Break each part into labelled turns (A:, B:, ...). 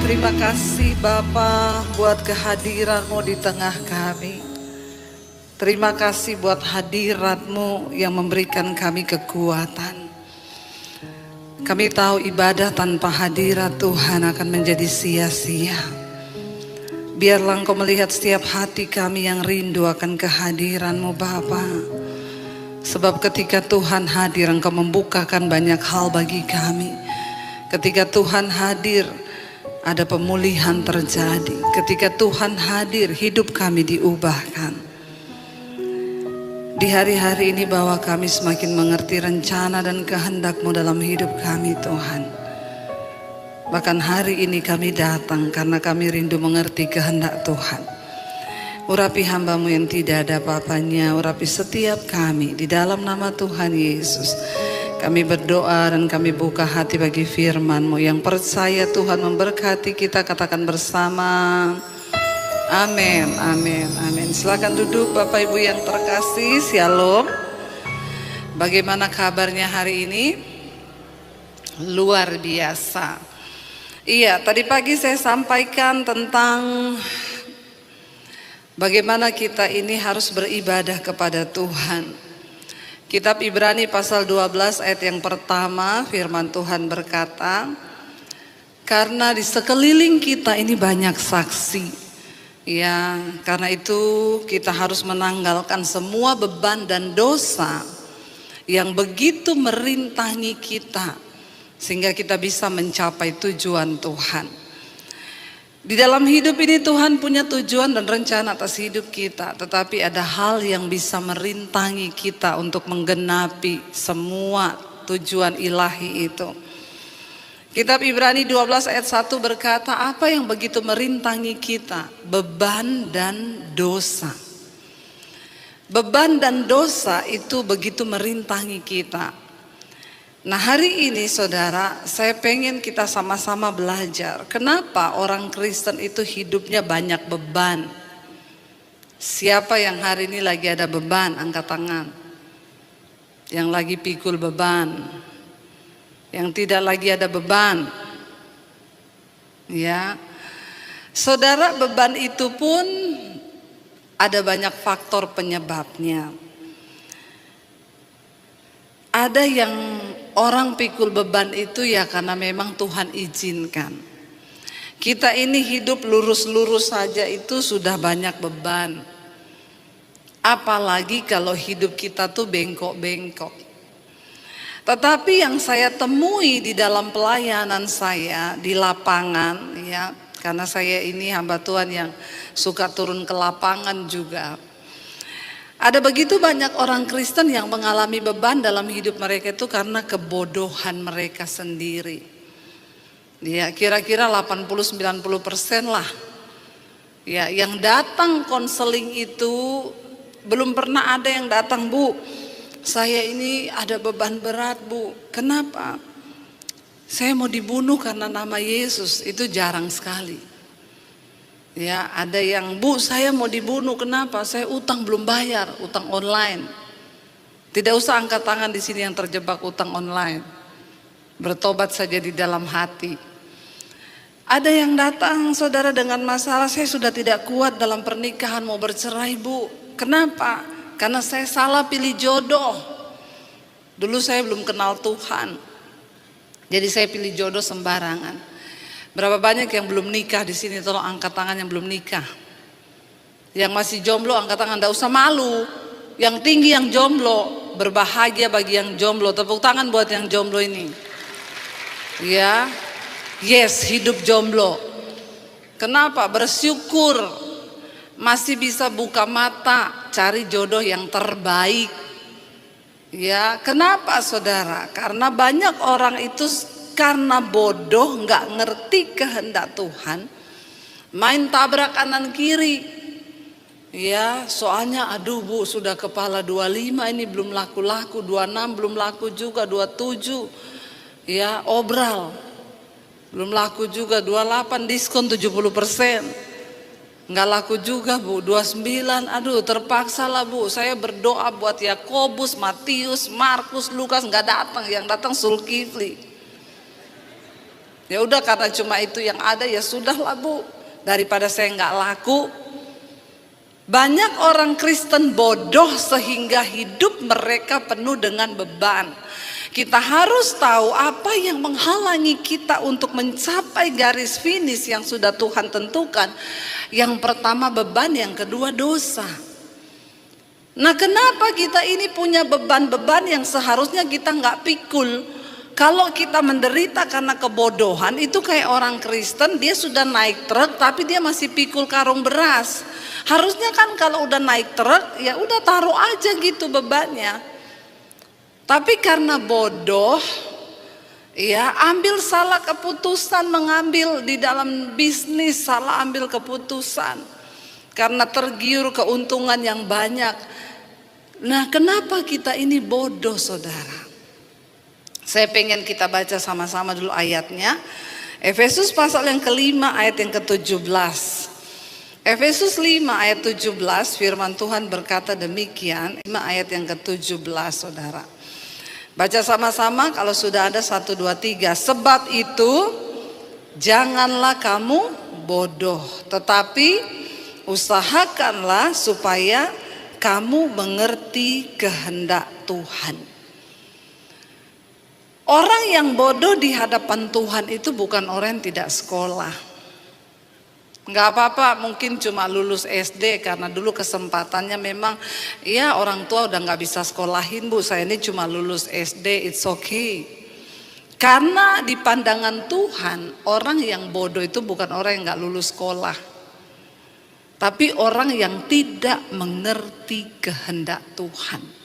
A: Terima kasih Bapa buat kehadiran-Mu di tengah kami. Terima kasih buat hadirat-Mu yang memberikan kami kekuatan. Kami tahu ibadah tanpa hadirat Tuhan akan menjadi sia-sia. Biarlah Engkau melihat setiap hati kami yang rindu akan kehadiran-Mu Bapa. Sebab ketika Tuhan hadir, Engkau membukakan banyak hal bagi kami. Ketika Tuhan hadir, ada pemulihan terjadi. Ketika Tuhan hadir, hidup kami diubahkan. Di hari-hari ini bawa kami semakin mengerti rencana dan kehendak-Mu dalam hidup kami Tuhan. Bahkan hari ini kami datang karena kami rindu mengerti kehendak Tuhan. Urapi hamba-Mu yang tidak ada apa-apanya, urapi setiap kami di dalam nama Tuhan Yesus. Kami berdoa dan kami buka hati bagi firman-Mu. Yang percaya Tuhan memberkati kita, katakan bersama. Amin, amin, amin. Silakan duduk Bapak Ibu yang terkasih. Shalom. Bagaimana kabarnya hari ini? Luar biasa. Iya, tadi pagi saya sampaikan tentang bagaimana kita ini harus beribadah kepada Tuhan. Kitab Ibrani pasal 12 ayat yang pertama, firman Tuhan berkata, karena di sekeliling kita ini banyak saksi. Ya, karena itu kita harus menanggalkan semua beban dan dosa yang begitu merintangi kita, sehingga kita bisa mencapai tujuan Tuhan. Di dalam hidup ini Tuhan punya tujuan dan rencana atas hidup kita. Tetapi ada hal yang bisa merintangi kita untuk menggenapi semua tujuan ilahi itu. Kitab Ibrani 12 ayat 1 berkata, apa yang begitu merintangi kita? Beban dan dosa. Beban dan dosa itu begitu merintangi kita. Nah hari ini saudara, saya pengen kita sama-sama belajar. Kenapa orang Kristen itu hidupnya banyak beban? Siapa yang hari ini lagi ada beban? Angkat tangan. Yang lagi pikul beban. Yang tidak lagi ada beban. Ya, saudara, beban itu pun ada banyak faktor penyebabnya. Ada yang orang pikul beban itu ya karena memang Tuhan izinkan. Kita ini hidup lurus-lurus saja itu sudah banyak beban. Apalagi kalau hidup kita tuh bengkok-bengkok. Tetapi yang saya temui di dalam pelayanan saya di lapangan ya, karena saya ini hamba Tuhan yang suka turun ke lapangan juga. Ada begitu banyak orang Kristen yang mengalami beban dalam hidup mereka itu karena kebodohan mereka sendiri. Ya, kira-kira 80-90% lah. Ya, yang datang konseling itu belum pernah ada yang datang, Bu. Saya ini ada beban berat, Bu. Kenapa? Saya mau dibunuh karena nama Yesus. Itu jarang sekali. Ya, ada yang, Bu, saya mau dibunuh. Kenapa? Saya utang belum bayar, utang online. Tidak usah angkat tangan di sini yang terjebak utang online. Bertobat saja di dalam hati. Ada yang datang, saudara, dengan masalah, saya sudah tidak kuat dalam pernikahan, mau bercerai, Bu. Kenapa? Karena saya salah pilih jodoh. Dulu saya belum kenal Tuhan. Jadi saya pilih jodoh sembarangan. Berapa banyak yang belum nikah di sini? Tolong angkat tangan yang belum nikah. Yang masih jomblo angkat tangan, enggak usah malu. Yang tinggi yang jomblo, berbahagia bagi yang jomblo. Tepuk tangan buat yang jomblo ini. Ya, yes, hidup jomblo. Kenapa? Bersyukur masih bisa buka mata, cari jodoh yang terbaik. Ya, kenapa saudara? Karena banyak orang itu karena bodoh, nggak ngerti kehendak Tuhan, main tabrak kanan kiri. Ya, soalnya aduh Bu, sudah kepala 25 ini belum laku-laku, 26 belum laku juga, 27 ya obral belum laku juga, 28 diskon 70%. Nggak laku juga, Bu. 29, aduh terpaksa lah, Bu. Saya berdoa buat Yakobus, Matius, Markus, Lukas, nggak datang. Yang datang Zulkifli. Ya udah, karena cuma itu yang ada, ya sudahlah Bu, daripada saya nggak laku. Banyak orang Kristen bodoh sehingga hidup mereka penuh dengan beban. Kita harus tahu apa yang menghalangi kita untuk mencapai garis finish yang sudah Tuhan tentukan. Yang pertama beban, yang kedua dosa. Nah, kenapa kita ini punya beban-beban yang seharusnya kita nggak pikul? Kalau kita menderita karena kebodohan, itu kayak orang Kristen, dia sudah naik truk tapi dia masih pikul karung beras. Harusnya kan kalau udah naik truk, ya udah taruh aja gitu bebannya. Tapi karena bodoh, ya ambil salah keputusan, mengambil di dalam bisnis salah ambil keputusan. Karena tergiur keuntungan yang banyak. Nah, kenapa kita ini bodoh, saudara? Saya pengen kita baca sama-sama dulu ayatnya. Efesus pasal yang kelima ayat yang ke-17. Efesus 5 ayat 17, firman Tuhan berkata demikian. 5 ayat yang ke-17, saudara. Baca sama-sama kalau sudah ada 1, 2, 3. Sebab itu janganlah kamu bodoh, tetapi usahakanlah supaya kamu mengerti kehendak Tuhan. Orang yang bodoh di hadapan Tuhan itu bukan orang yang tidak sekolah. Nggak apa-apa, mungkin cuma lulus SD karena dulu kesempatannya memang, ya orang tua udah nggak bisa sekolahin Bu, saya ini cuma lulus SD, it's okay. Karena di pandangan Tuhan, orang yang bodoh itu bukan orang yang nggak lulus sekolah, tapi orang yang tidak mengerti kehendak Tuhan.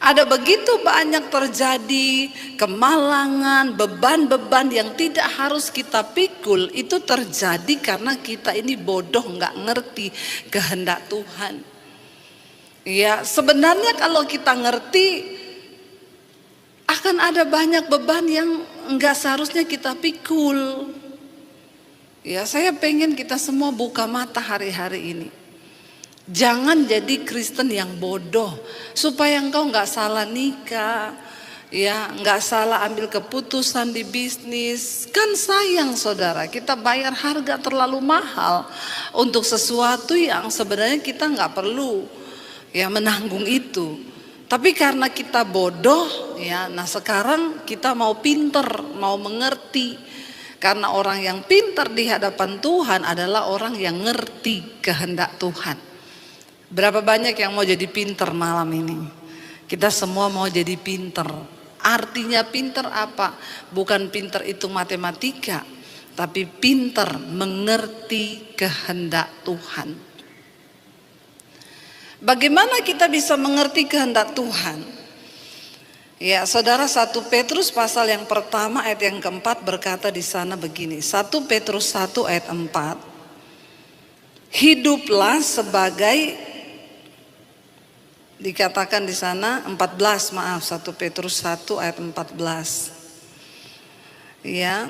A: Ada begitu banyak terjadi kemalangan, beban-beban yang tidak harus kita pikul. Itu terjadi karena kita ini bodoh, nggak ngerti kehendak Tuhan. Ya, sebenarnya kalau kita ngerti, akan ada banyak beban yang nggak seharusnya kita pikul. Ya, saya pengen kita semua buka mata hari-hari ini. Jangan jadi Kristen yang bodoh, supaya engkau nggak salah nikah, ya nggak salah ambil keputusan di bisnis. Kan sayang, saudara, kita bayar harga terlalu mahal untuk sesuatu yang sebenarnya kita nggak perlu ya menanggung itu. Tapi karena kita bodoh, ya, nah sekarang kita mau pinter, mau mengerti. Karena orang yang pinter di hadapan Tuhan adalah orang yang ngerti kehendak Tuhan. Berapa banyak yang mau jadi pinter malam ini? Kita semua mau jadi pinter. Artinya pinter apa? Bukan pinter itu matematika, tapi pinter mengerti kehendak Tuhan. Bagaimana kita bisa mengerti kehendak Tuhan? Ya, saudara, 1 Petrus pasal yang pertama ayat yang keempat berkata di sana begini. 1 Petrus 1 ayat 4. Hiduplah sebagai, dikatakan di sana 14, maaf, 1 Petrus 1 ayat 14. Ya.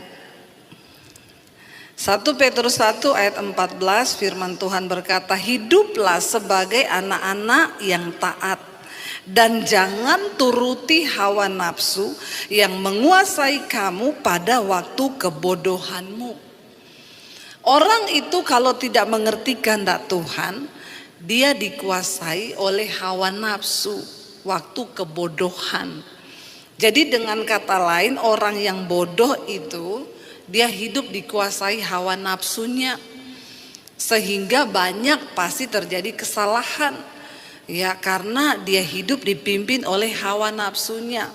A: 1 Petrus 1 ayat 14 firman Tuhan berkata, hiduplah sebagai anak-anak yang taat dan jangan turuti hawa nafsu yang menguasai kamu pada waktu kebodohanmu. Orang itu kalau tidak mengerti kehendak Tuhan, dia dikuasai oleh hawa nafsu waktu kebodohan. Jadi dengan kata lain, orang yang bodoh itu dia hidup dikuasai hawa nafsunya, sehingga banyak pasti terjadi kesalahan. Ya, karena dia hidup dipimpin oleh hawa nafsunya.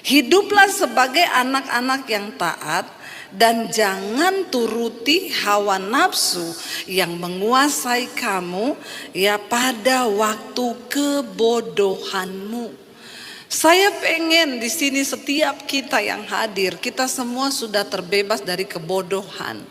A: Hiduplah sebagai anak-anak yang taat dan jangan turuti hawa nafsu yang menguasai kamu ya pada waktu kebodohanmu. Saya pengen di sini setiap kita yang hadir, kita semua sudah terbebas dari kebodohan.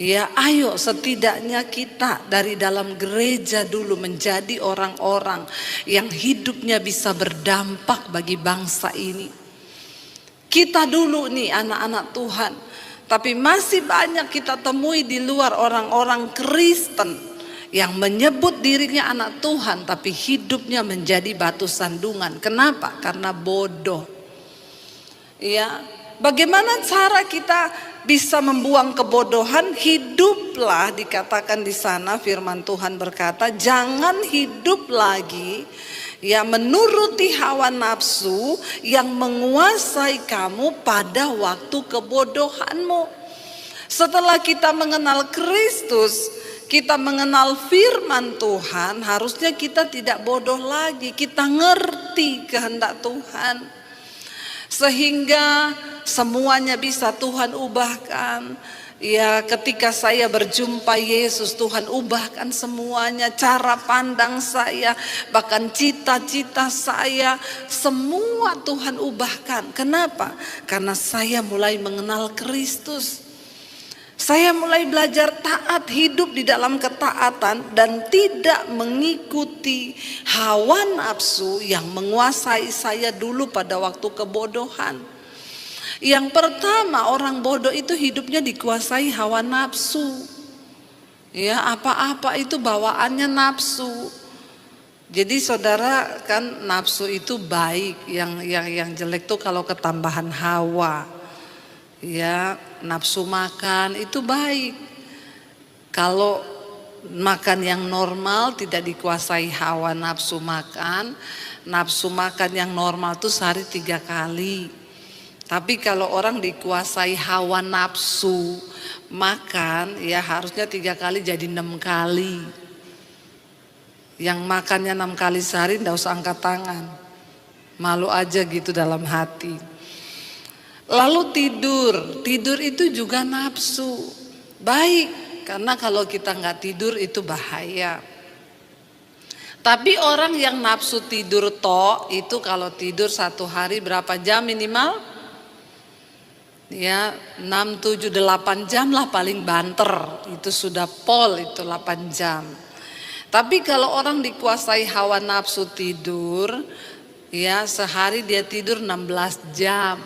A: Ya, ayo setidaknya kita dari dalam gereja dulu menjadi orang-orang yang hidupnya bisa berdampak bagi bangsa ini. Kita dulu nih anak-anak Tuhan, tapi masih banyak kita temui di luar orang-orang Kristen yang menyebut dirinya anak Tuhan tapi hidupnya menjadi batu sandungan. Kenapa? Karena bodoh. Ya, Bagaimana cara kita bisa membuang kebodohan? Hiduplah, dikatakan di sana firman Tuhan berkata, jangan hidup lagi ya menuruti hawa nafsu yang menguasai kamu pada waktu kebodohanmu. Setelah kita mengenal Kristus, kita mengenal firman Tuhan, harusnya kita tidak bodoh lagi, kita ngerti kehendak Tuhan. Sehingga semuanya bisa Tuhan ubahkan. Ya, ketika saya berjumpa Yesus, Tuhan ubahkan semuanya, cara pandang saya, bahkan cita-cita saya, semua Tuhan ubahkan. Kenapa? Karena saya mulai mengenal Kristus. Saya mulai belajar taat, hidup di dalam ketaatan dan tidak mengikuti hawa nafsu yang menguasai saya dulu pada waktu kebodohan. Yang pertama, orang bodoh itu hidupnya dikuasai hawa nafsu. Ya, apa-apa itu bawaannya nafsu. Jadi saudara, kan nafsu itu baik, yang jelek tuh kalau ketambahan hawa. Ya, nafsu makan itu baik. Kalau makan yang normal tidak dikuasai hawa nafsu makan. Nafsu makan yang normal itu sehari 3 kali. Tapi kalau orang dikuasai hawa nafsu makan, ya harusnya 3 kali jadi 6 kali. Yang makannya 6 kali sehari enggak usah angkat tangan. Malu aja gitu dalam hati. Lalu tidur itu juga nafsu. Baik, karena kalau kita nggak tidur itu bahaya. Tapi orang yang nafsu tidur itu kalau tidur 1 hari berapa jam minimal? Ya 6, 7, 8 jam lah paling banter. Itu sudah pol itu 8 jam. Tapi kalau orang dikuasai hawa nafsu tidur, ya sehari dia tidur 16 jam.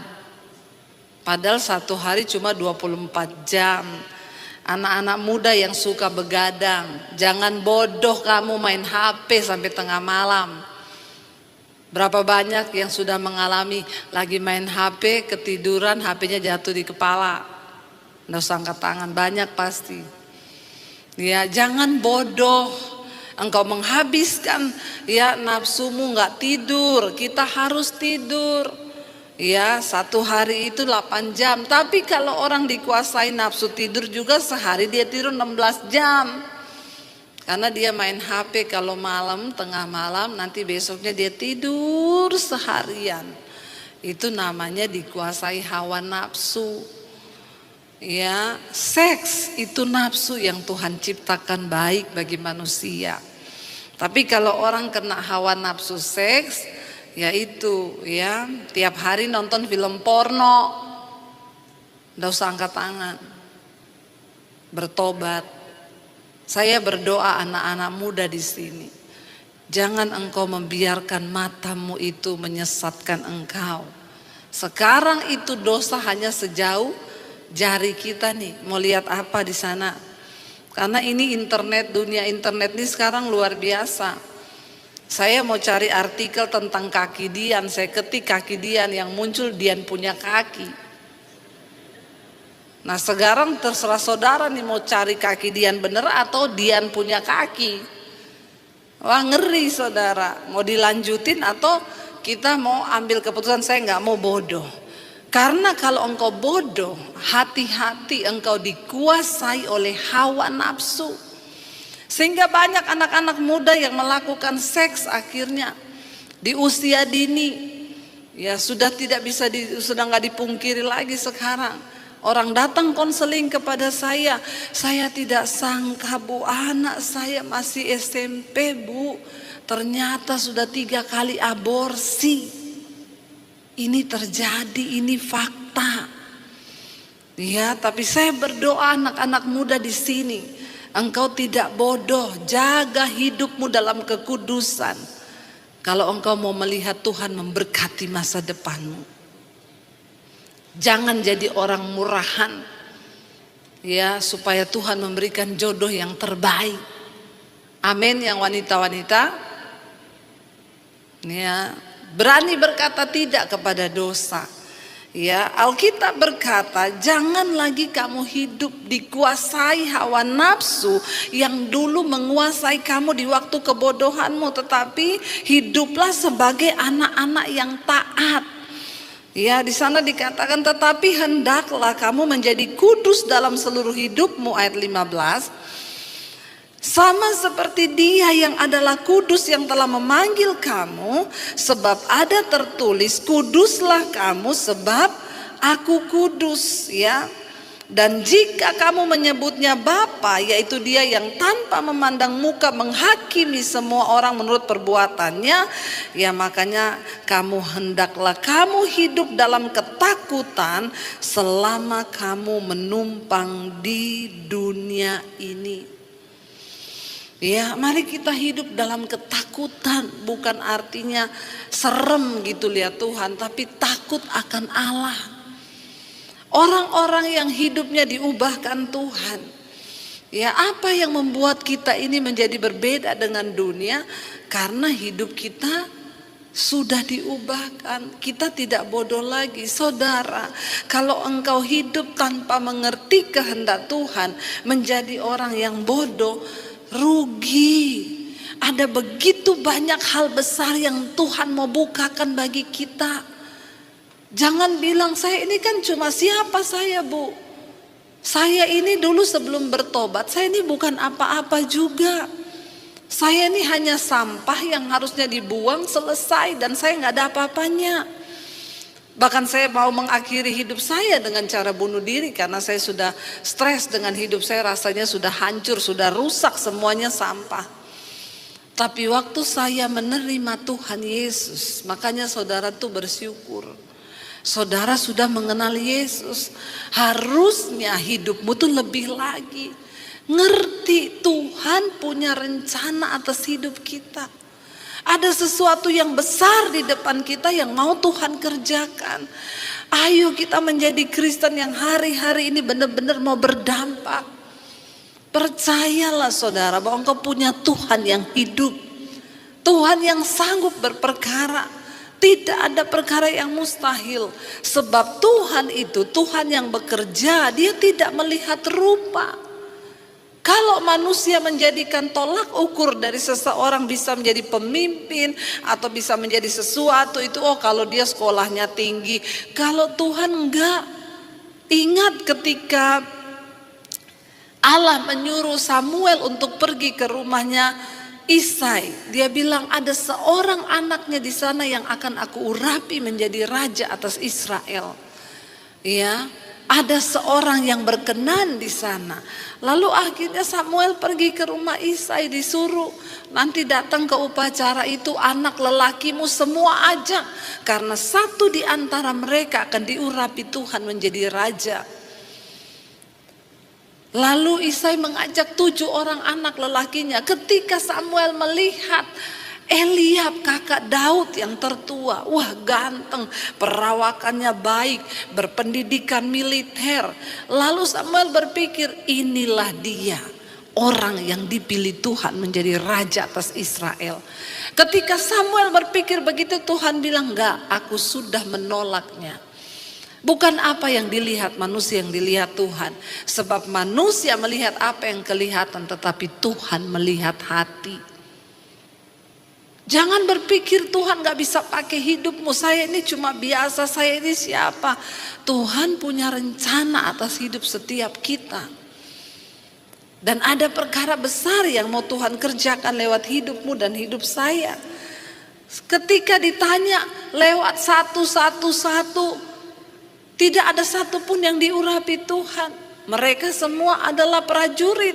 A: Padahal 1 hari cuma 24 jam. Anak-anak muda yang suka begadang, jangan bodoh kamu main HP sampai tengah malam. Berapa banyak yang sudah mengalami lagi main HP, ketiduran, HP-nya jatuh di kepala. Nggak usah angkat tangan, banyak pasti. Ya, jangan bodoh. Engkau menghabiskan ya nafsumu nggak tidur. Kita harus tidur. Ya 1 hari itu 8 jam. Tapi kalau orang dikuasai nafsu tidur juga sehari dia tidur 16 jam. Karena dia main HP kalau malam, tengah malam, nanti besoknya dia tidur seharian. Itu namanya dikuasai hawa nafsu. Ya, seks itu nafsu yang Tuhan ciptakan baik bagi manusia. Tapi kalau orang kena hawa nafsu seks, yaitu ya tiap hari nonton film porno, nggak usah angkat tangan, bertobat. Saya berdoa anak-anak muda di sini, jangan engkau membiarkan matamu itu menyesatkan engkau. Sekarang itu dosa hanya sejauh jari kita nih, mau lihat apa di sana? Karena ini internet, dunia internet ini sekarang luar biasa. Saya mau cari artikel tentang kaki Dian, saya ketik kaki Dian, yang muncul Dian punya kaki. Nah sekarang terserah saudara nih mau cari kaki Dian bener atau Dian punya kaki. Wah ngeri saudara, mau dilanjutin atau kita mau ambil keputusan saya nggak mau bodoh. Karena kalau engkau bodoh, hati-hati engkau dikuasai oleh hawa nafsu. Sehingga banyak anak-anak muda yang melakukan seks akhirnya di usia dini. Ya sudah tidak bisa sudah nggak dipungkiri lagi sekarang. Orang datang konseling kepada saya tidak sangka Bu, anak saya masih SMP Bu, ternyata sudah 3 kali aborsi. Ini terjadi, ini fakta. Ya, tapi saya berdoa anak-anak muda di sini, engkau tidak bodoh, jaga hidupmu dalam kekudusan. Kalau engkau mau melihat Tuhan memberkati masa depanmu, jangan jadi orang murahan, ya, supaya Tuhan memberikan jodoh yang terbaik. Amin, yang wanita-wanita, ya, berani berkata tidak kepada dosa. Ya, Alkitab berkata, jangan lagi kamu hidup dikuasai hawa nafsu yang dulu menguasai kamu di waktu kebodohanmu, tetapi hiduplah sebagai anak-anak yang taat. Ya, di sana dikatakan, tetapi hendaklah kamu menjadi kudus dalam seluruh hidupmu, ayat 15. Sama seperti Dia yang adalah kudus yang telah memanggil kamu, sebab ada tertulis, kuduslah kamu sebab aku kudus, ya. Dan jika kamu menyebutnya Bapa, yaitu Dia yang tanpa memandang muka menghakimi semua orang menurut perbuatannya, ya makanya hendaklah kamu hidup dalam ketakutan selama kamu menumpang di dunia ini. Ya, mari kita hidup dalam ketakutan, bukan artinya serem gitu lihat Tuhan, tapi takut akan Allah. Orang-orang yang hidupnya diubahkan Tuhan. Ya, apa yang membuat kita ini menjadi berbeda dengan dunia? Karena hidup kita sudah diubahkan. Kita tidak bodoh lagi. Saudara, kalau engkau hidup tanpa mengerti kehendak Tuhan, menjadi orang yang bodoh, rugi. Ada begitu banyak hal besar yang Tuhan mau bukakan bagi kita. Jangan bilang, saya ini kan cuma siapa saya, Bu. Saya ini dulu sebelum bertobat, saya ini bukan apa-apa juga. Saya ini hanya sampah yang harusnya dibuang, selesai, dan saya gak ada apa-apanya. Bahkan saya mau mengakhiri hidup saya dengan cara bunuh diri, karena saya sudah stres dengan hidup saya, rasanya sudah hancur, sudah rusak, semuanya sampah. Tapi waktu saya menerima Tuhan Yesus, makanya saudara tuh bersyukur. Saudara sudah mengenal Yesus, harusnya hidupmu tuh lebih lagi. Ngerti Tuhan punya rencana atas hidup kita. Ada sesuatu yang besar di depan kita yang mau Tuhan kerjakan. Ayo kita menjadi Kristen yang hari-hari ini benar-benar mau berdampak. Percayalah saudara bahwa engkau punya Tuhan yang hidup. Tuhan yang sanggup berperkara. Tidak ada perkara yang mustahil. Sebab Tuhan itu Tuhan yang bekerja. Dia tidak melihat rupa. Kalau manusia menjadikan tolak ukur dari seseorang bisa menjadi pemimpin atau bisa menjadi sesuatu itu, oh kalau dia sekolahnya tinggi. Kalau Tuhan enggak. Ingat ketika Allah menyuruh Samuel untuk pergi ke rumahnya Isai, dia bilang ada seorang anaknya di sana yang akan aku urapi menjadi raja atas Israel. Ya, ada seorang yang berkenan di sana. Lalu akhirnya Samuel pergi ke rumah Isai, disuruh nanti datang ke upacara itu anak lelakimu semua ajak, karena satu di antara mereka akan diurapi Tuhan menjadi raja. Lalu Isai mengajak 7 orang anak lelakinya. Ketika Samuel melihat Eliab kakak Daud yang tertua, wah ganteng, perawakannya baik, berpendidikan militer. Lalu Samuel berpikir, inilah dia orang yang dipilih Tuhan menjadi raja atas Israel. Ketika Samuel berpikir begitu, Tuhan bilang, enggak, aku sudah menolaknya. Bukan apa yang dilihat manusia yang dilihat Tuhan. Sebab manusia melihat apa yang kelihatan, tetapi Tuhan melihat hati. Jangan berpikir Tuhan gak bisa pakai hidupmu. Saya ini cuma biasa, saya ini siapa? Tuhan punya rencana atas hidup setiap kita. Dan ada perkara besar yang mau Tuhan kerjakan lewat hidupmu dan hidup saya. Ketika ditanya lewat satu, tidak ada satupun yang diurapi Tuhan. Mereka semua adalah prajurit.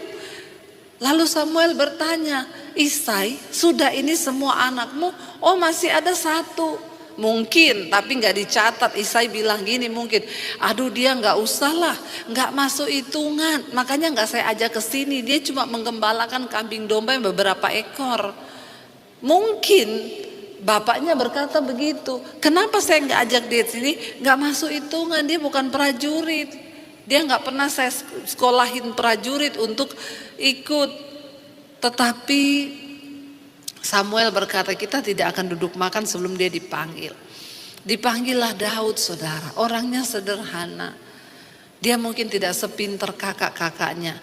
A: Lalu Samuel bertanya, Isai, sudah ini semua anakmu? Oh masih ada satu. Mungkin, tapi gak dicatat. Isai bilang gini mungkin, aduh dia gak usah lah, gak masuk hitungan. Makanya gak saya ajak ke sini. Dia cuma menggembalakan kambing domba yang beberapa ekor. Mungkin bapaknya berkata begitu. Kenapa saya gak ajak dia sini? Gak masuk hitungan, dia bukan prajurit. Dia gak pernah saya sekolahin prajurit untuk ikut. Tetapi Samuel berkata, kita tidak akan duduk makan sebelum dia dipanggil. Dipanggillah Daud, saudara. Orangnya sederhana. Dia mungkin tidak sepintar kakak-kakaknya,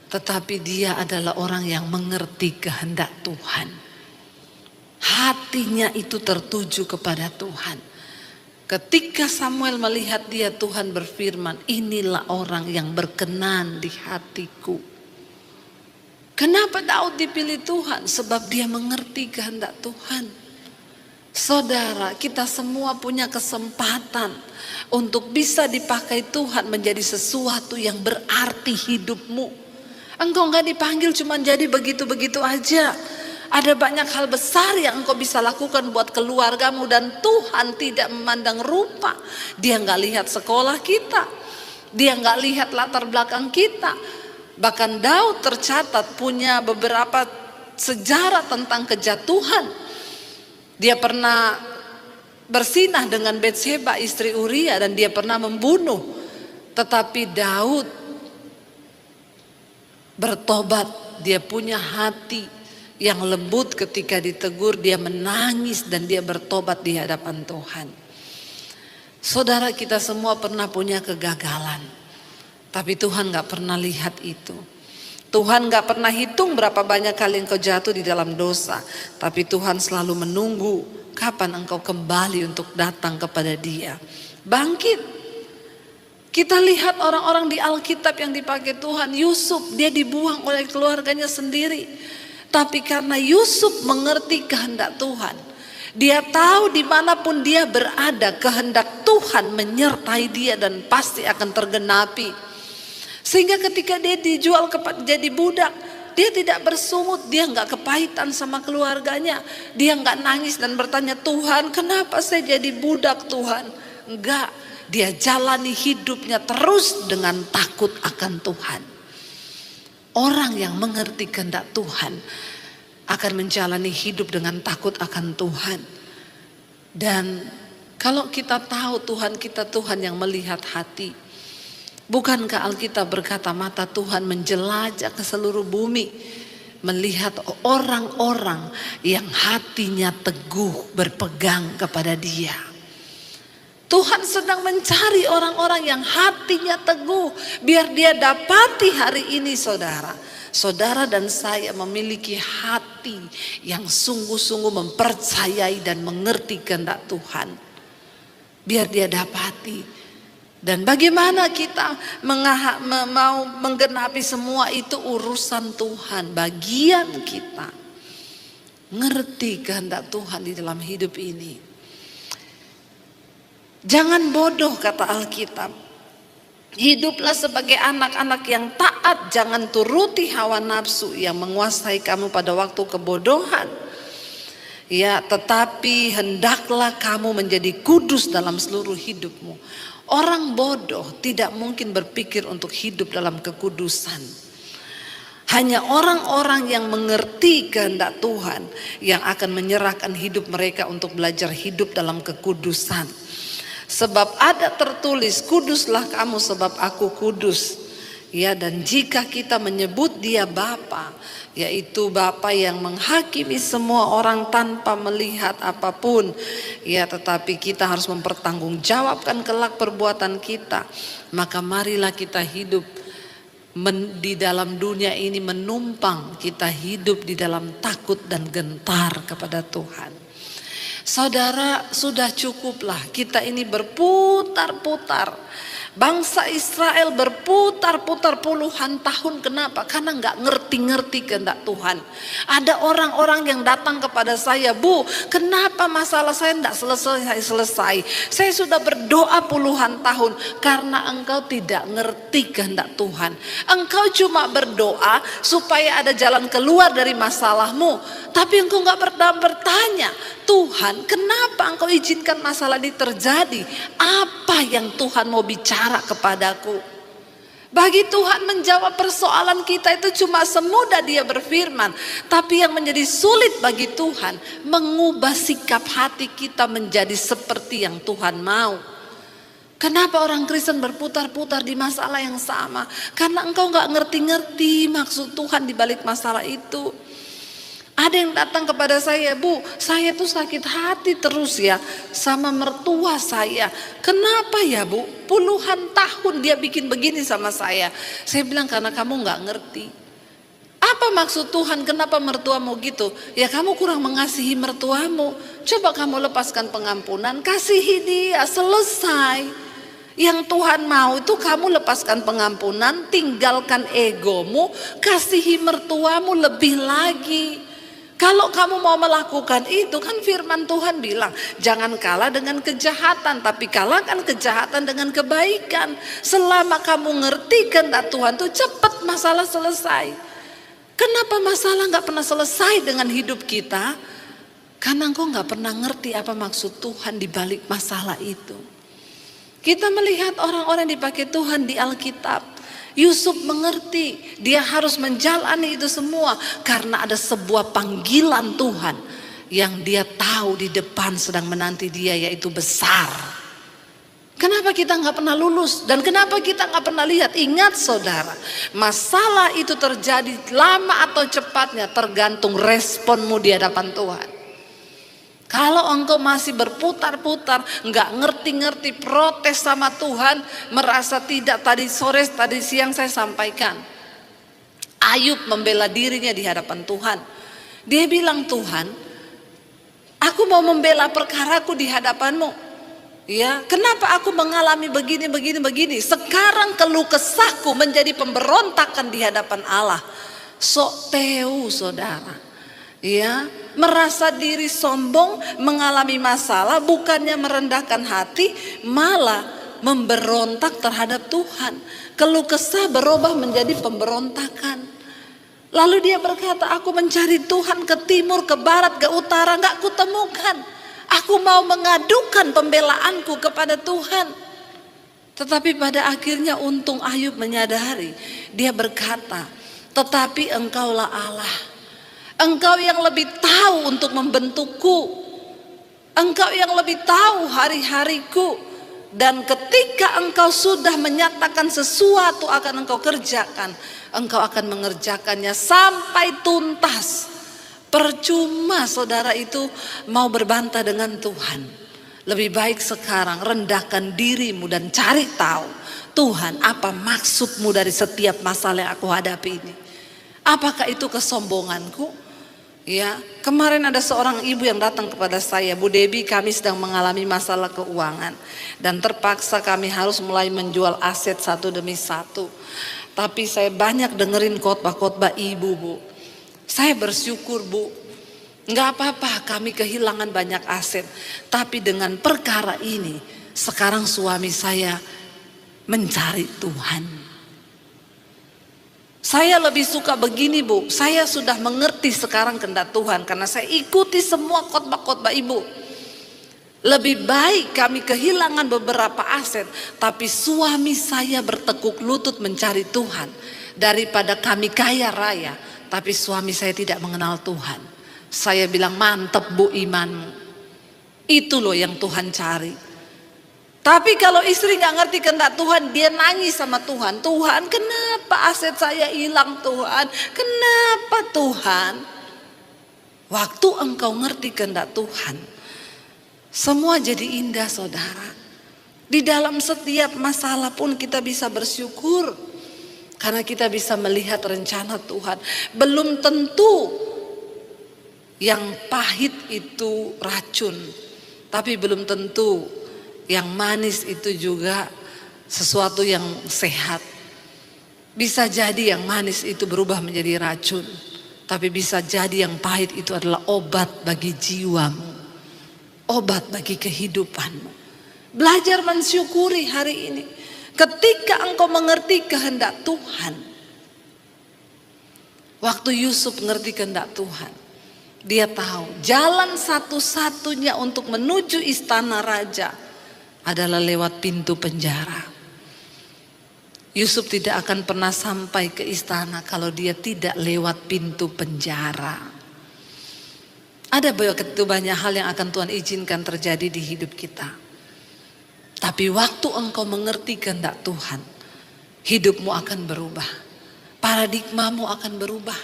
A: tetapi dia adalah orang yang mengerti kehendak Tuhan. Hatinya itu tertuju kepada Tuhan. Ketika Samuel melihat dia, Tuhan berfirman, inilah orang yang berkenan di hatiku. Kenapa Daud dipilih Tuhan? Sebab dia mengerti kehendak Tuhan. Saudara, kita semua punya kesempatan untuk bisa dipakai Tuhan menjadi sesuatu yang berarti hidupmu. Engkau gak dipanggil cuma jadi begitu-begitu aja. Ada banyak hal besar yang engkau bisa lakukan buat keluargamu, dan Tuhan tidak memandang rupa. Dia gak lihat sekolah kita, dia gak lihat latar belakang kita. Bahkan Daud tercatat punya beberapa sejarah tentang kejatuhan. Dia pernah bersinah dengan Betseba istri Uria, dan dia pernah membunuh. Tetapi Daud bertobat. Dia punya hati yang lembut ketika ditegur. Dia menangis dan dia bertobat di hadapan Tuhan. Saudara, kita semua pernah punya kegagalan, tapi Tuhan gak pernah lihat itu. Tuhan gak pernah hitung berapa banyak kali engkau jatuh di dalam dosa, tapi Tuhan selalu menunggu kapan engkau kembali untuk datang kepada Dia. Bangkit. Kita lihat orang-orang di Alkitab yang dipakai Tuhan. Yusuf, dia dibuang oleh keluarganya sendiri, tapi karena Yusuf mengerti kehendak Tuhan, dia tahu dimanapun dia berada, kehendak Tuhan menyertai dia dan pasti akan tergenapi. Sehingga ketika dia dijual jadi budak, dia tidak bersungut, dia nggak kepahitan sama keluarganya, dia nggak nangis dan bertanya, Tuhan kenapa saya jadi budak Tuhan? Enggak, dia jalani hidupnya terus dengan takut akan Tuhan. Orang yang mengerti kehendak Tuhan akan menjalani hidup dengan takut akan Tuhan. Dan kalau kita tahu Tuhan kita Tuhan yang melihat hati, bukankah Alkitab berkata mata Tuhan menjelajah ke seluruh bumi, melihat orang-orang yang hatinya teguh berpegang kepada Dia. Tuhan sedang mencari orang-orang yang hatinya teguh, biar dia dapati hari ini saudara. Saudara dan saya memiliki hati yang sungguh-sungguh mempercayai dan mengerti kehendak Tuhan. Biar dia dapati. Dan bagaimana kita mau menggenapi semua itu urusan Tuhan. Bagian kita ngerti kehendak Tuhan di dalam hidup ini. Jangan bodoh kata Alkitab. Hiduplah sebagai anak-anak yang taat. Jangan turuti hawa nafsu yang menguasai kamu pada waktu kebodohan. Ya, tetapi hendaklah kamu menjadi kudus dalam seluruh hidupmu. Orang bodoh tidak mungkin berpikir untuk hidup dalam kekudusan. Hanya orang-orang yang mengerti kehendak Tuhan yang akan menyerahkan hidup mereka untuk belajar hidup dalam kekudusan. Sebab ada tertulis, kuduslah kamu sebab aku kudus. Ya, dan jika kita menyebut Dia Bapa, yaitu Bapa yang menghakimi semua orang tanpa melihat apapun, ya, tetapi kita harus mempertanggungjawabkan kelak perbuatan kita. Maka marilah kita hidup di dalam dunia ini menumpang, kita hidup di dalam takut dan gentar kepada Tuhan. Saudara, sudah cukuplah kita ini berputar-putar. Bangsa Israel berputar-putar puluhan tahun. Kenapa? Karena nggak ngerti-ngerti kehendak Tuhan. Ada orang-orang yang datang kepada saya, Bu, kenapa masalah saya nggak selesai? Saya sudah berdoa puluhan tahun. Karena engkau tidak ngerti kehendak Tuhan. Engkau cuma berdoa supaya ada jalan keluar dari masalahmu, tapi engkau nggak pernah bertanya, Tuhan, kenapa engkau izinkan masalah ini terjadi? Apa yang Tuhan mau bicara kepadaku? Bagi Tuhan menjawab persoalan kita itu cuma semudah Dia berfirman. Tapi yang menjadi sulit bagi Tuhan, mengubah sikap hati kita menjadi seperti yang Tuhan mau. Kenapa orang Kristen berputar-putar di masalah yang sama? Karena engkau gak ngerti-ngerti maksud Tuhan di balik masalah itu. Ada yang datang kepada saya, Bu, saya tuh sakit hati terus ya sama mertua saya. Kenapa ya Bu? Puluhan tahun dia bikin begini sama saya. Saya bilang karena kamu nggak ngerti. Apa maksud Tuhan? Kenapa mertuamu gitu? Ya kamu kurang mengasihi mertuamu. Coba kamu lepaskan pengampunan, kasihi dia, selesai. Yang Tuhan mau itu kamu lepaskan pengampunan, tinggalkan egomu, kasihi mertuamu lebih lagi. Kalau kamu mau melakukan itu, kan firman Tuhan bilang, jangan kalah dengan kejahatan, tapi kalahkan kejahatan dengan kebaikan. Selama kamu ngerti kehendak Tuhan tuh cepat masalah selesai. Kenapa masalah gak pernah selesai dengan hidup kita? Karena engkau gak pernah ngerti apa maksud Tuhan di balik masalah itu. Kita melihat orang-orang yang dipakai Tuhan di Alkitab. Yusuf mengerti dia harus menjalani itu semua karena ada sebuah panggilan Tuhan yang dia tahu di depan sedang menanti dia, yaitu besar. Kenapa kita nggak pernah lulus dan kenapa kita nggak pernah lihat? Ingat saudara, masalah itu terjadi lama atau cepatnya tergantung responmu di hadapan Tuhan. Kalau engkau masih berputar-putar, nggak ngerti-ngerti, protes sama Tuhan, merasa tidak, tadi sore, tadi siang saya sampaikan, Ayub membela dirinya di hadapan Tuhan. Dia bilang, Tuhan, aku mau membela perkaraku di hadapanmu. Ya, kenapa aku mengalami begini? Sekarang keluh kesahku menjadi pemberontakan di hadapan Allah. Sok tahu saudara. Ya, merasa diri sombong, mengalami masalah, bukannya merendahkan hati, malah memberontak terhadap Tuhan. Keluh kesah berubah menjadi pemberontakan. Lalu dia berkata, aku mencari Tuhan ke timur, ke barat, ke utara, gak kutemukan. Aku mau mengadukan pembelaanku kepada Tuhan. Tetapi pada akhirnya untung Ayub menyadari, dia berkata, tetapi engkaulah Allah. Engkau yang lebih tahu untuk membentukku. Engkau yang lebih tahu hari-hariku. Dan ketika engkau sudah menyatakan sesuatu akan engkau kerjakan, engkau akan mengerjakannya sampai tuntas. Percuma saudara itu mau berbantah dengan Tuhan. Lebih baik sekarang rendahkan dirimu dan cari tahu, Tuhan, apa maksudmu dari setiap masalah yang aku hadapi ini? Apakah itu kesombonganku? Ya, kemarin ada seorang ibu yang datang kepada saya, Bu Debbie, kami sedang mengalami masalah keuangan dan terpaksa kami harus mulai menjual aset satu demi satu. Tapi saya banyak dengerin khotbah-khotbah ibu, Bu. Saya bersyukur, Bu. Nggak apa-apa kami kehilangan banyak aset, tapi dengan perkara ini sekarang suami saya mencari Tuhan. Saya lebih suka begini, Bu. Saya sudah mengerti sekarang kehendak Tuhan karena saya ikuti semua khotbah-khotbah ibu. Lebih baik kami kehilangan beberapa aset, tapi suami saya bertekuk lutut mencari Tuhan, daripada kami kaya raya tapi suami saya tidak mengenal Tuhan. Saya bilang, mantep Bu imanmu. Itu loh yang Tuhan cari. Tapi kalau istri gak ngerti kehendak Tuhan, dia nangis sama Tuhan. Tuhan, kenapa aset saya hilang Tuhan? Kenapa Tuhan? Waktu engkau ngerti kehendak Tuhan, semua jadi indah saudara. Di dalam setiap masalah pun kita bisa bersyukur. Karena kita bisa melihat rencana Tuhan. Belum tentu yang pahit itu racun. Tapi belum tentu yang manis itu juga sesuatu yang sehat. Bisa jadi yang manis itu berubah menjadi racun, tapi bisa jadi yang pahit itu adalah obat bagi jiwamu, obat bagi kehidupanmu. Belajar mensyukuri hari ini. Ketika engkau mengerti kehendak Tuhan. Waktu Yusuf mengerti kehendak Tuhan, dia tahu jalan satu-satunya untuk menuju istana raja adalah lewat pintu penjara. Yusuf tidak akan pernah sampai ke istana kalau dia tidak lewat pintu penjara. Ada begitu banyak hal yang akan Tuhan izinkan terjadi di hidup kita. Tapi waktu engkau mengerti kehendak Tuhan, hidupmu akan berubah. Paradigmamu akan berubah.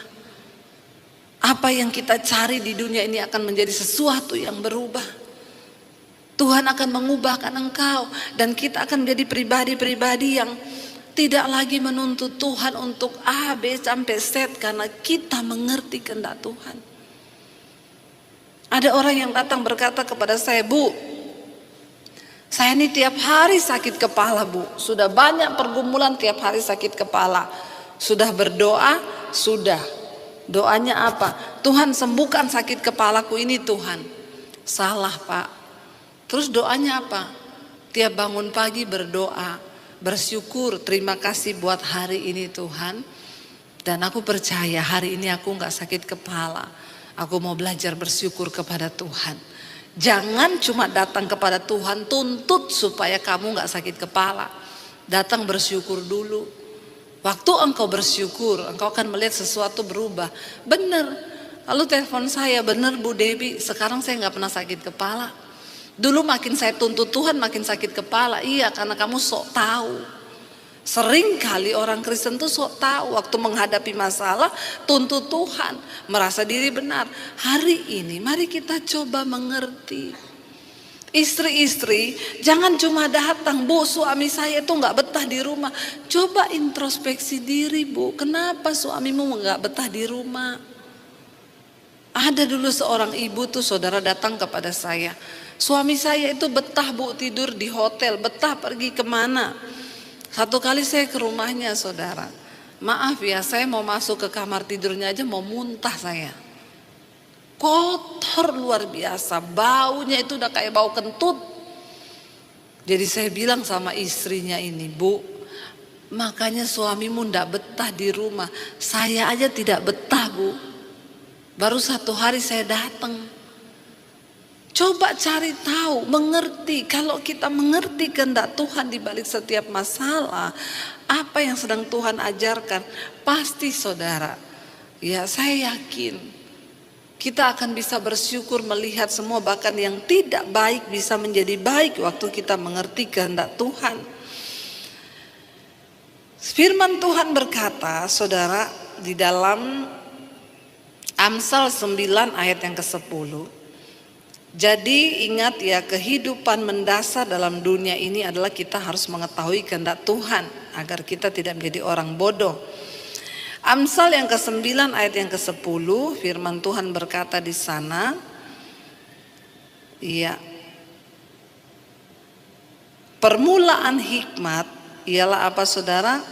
A: Apa yang kita cari di dunia ini akan menjadi sesuatu yang berubah. Tuhan akan mengubahkan engkau dan kita akan menjadi pribadi-pribadi yang tidak lagi menuntut Tuhan untuk A, B sampai Z karena kita mengerti kehendak Tuhan. Ada orang yang datang berkata kepada saya, Bu, saya ini tiap hari sakit kepala, Bu. Sudah banyak pergumulan, tiap hari sakit kepala. Sudah berdoa, sudah. Doanya apa? Tuhan sembuhkan sakit kepalaku ini Tuhan. Salah, Pak. Terus doanya apa? Tiap bangun pagi berdoa, bersyukur, terima kasih buat hari ini Tuhan. Dan aku percaya hari ini aku gak sakit kepala. Aku mau belajar bersyukur kepada Tuhan. Jangan cuma datang kepada Tuhan tuntut supaya kamu gak sakit kepala. Datang bersyukur dulu. Waktu engkau bersyukur, engkau akan melihat sesuatu berubah. Benar. Lalu telepon saya, benar Bu Debbie, sekarang saya gak pernah sakit kepala. Dulu makin saya tuntut Tuhan makin sakit kepala. Iya, karena kamu sok tahu. Sering kali orang Kristen tuh sok tahu waktu menghadapi masalah tuntut Tuhan, merasa diri benar. Hari ini mari kita coba mengerti. Istri-istri jangan cuma datang, Bu suami saya tuh gak betah di rumah. Coba introspeksi diri, Bu, kenapa suamimu gak betah di rumah? Ada dulu seorang ibu tuh saudara datang kepada saya. Suami saya itu betah, Bu, tidur di hotel, betah pergi kemana. Satu kali saya ke rumahnya saudara. Maaf ya, saya mau masuk ke kamar tidurnya aja mau muntah saya. Kotor luar biasa, baunya itu udah kayak bau kentut. Jadi saya bilang sama istrinya ini, Bu, makanya suamimu ndak betah di rumah. Saya aja tidak betah, Bu. Baru 1 hari saya datang. Coba cari tahu, mengerti. Kalau kita mengerti kehendak Tuhan di balik setiap masalah, apa yang sedang Tuhan ajarkan, pasti saudara, ya saya yakin kita akan bisa bersyukur melihat semua bahkan yang tidak baik bisa menjadi baik waktu kita mengerti kehendak Tuhan. Firman Tuhan berkata, saudara, di dalam Amsal 9 ayat yang ke-10. Jadi ingat ya, kehidupan mendasar dalam dunia ini adalah kita harus mengetahui kehendak Tuhan agar kita tidak menjadi orang bodoh. Amsal yang ke-9 ayat yang ke-10, firman Tuhan berkata di sana, iya, permulaan hikmat ialah apa saudara?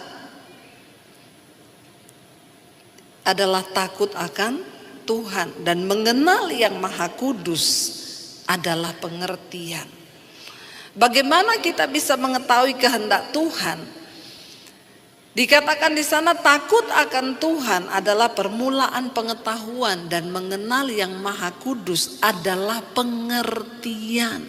A: Adalah takut akan Tuhan dan mengenal yang Maha Kudus adalah pengertian. Bagaimana kita bisa mengetahui kehendak Tuhan? Dikatakan di sana takut akan Tuhan adalah permulaan pengetahuan dan mengenal yang Maha Kudus adalah pengertian.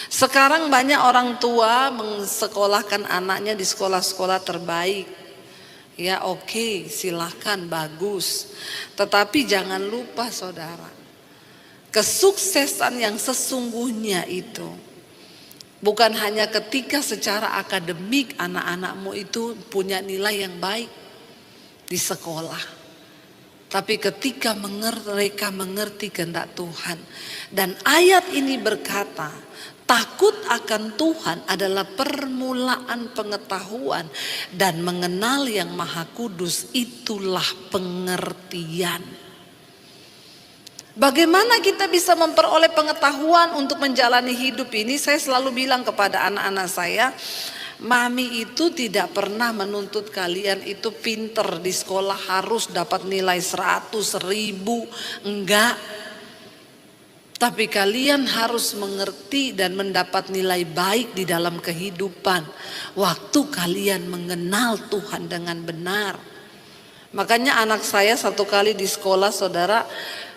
A: Sekarang banyak orang tua mensekolahkan anaknya di sekolah-sekolah terbaik. Ya oke, silakan, bagus. Tetapi jangan lupa saudara, kesuksesan yang sesungguhnya itu bukan hanya ketika secara akademik anak-anakmu itu punya nilai yang baik di sekolah, tapi ketika mereka mengerti kehendak Tuhan. Dan ayat ini berkata, takut akan Tuhan adalah permulaan pengetahuan dan mengenal yang Maha Kudus itulah pengertian. Bagaimana kita bisa memperoleh pengetahuan untuk menjalani hidup ini? Saya selalu bilang kepada anak-anak saya, Mami itu tidak pernah menuntut kalian itu pinter di sekolah harus dapat nilai 100, 1000, enggak. Tapi kalian harus mengerti dan mendapat nilai baik di dalam kehidupan waktu kalian mengenal Tuhan dengan benar. Makanya anak saya satu kali di sekolah saudara,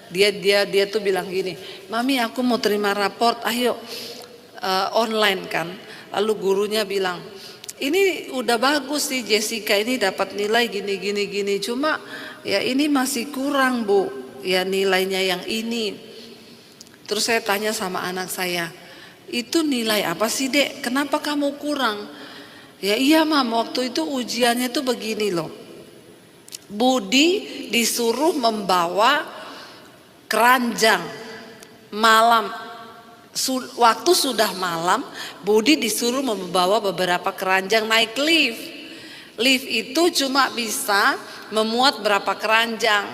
A: dia tuh bilang gini, Mami aku mau terima raport, ayo online kan. Lalu gurunya bilang, ini udah bagus sih Jessica ini dapat nilai gini, cuma ya ini masih kurang Bu, ya nilainya yang ini. Terus saya tanya sama anak saya, itu nilai apa sih Dek, kenapa kamu kurang? Ya iya Mam, waktu itu ujiannya tuh begini loh. Budi disuruh membawa keranjang malam. Waktu sudah malam, Budi disuruh membawa beberapa keranjang naik lift. Lift itu cuma bisa memuat berapa keranjang.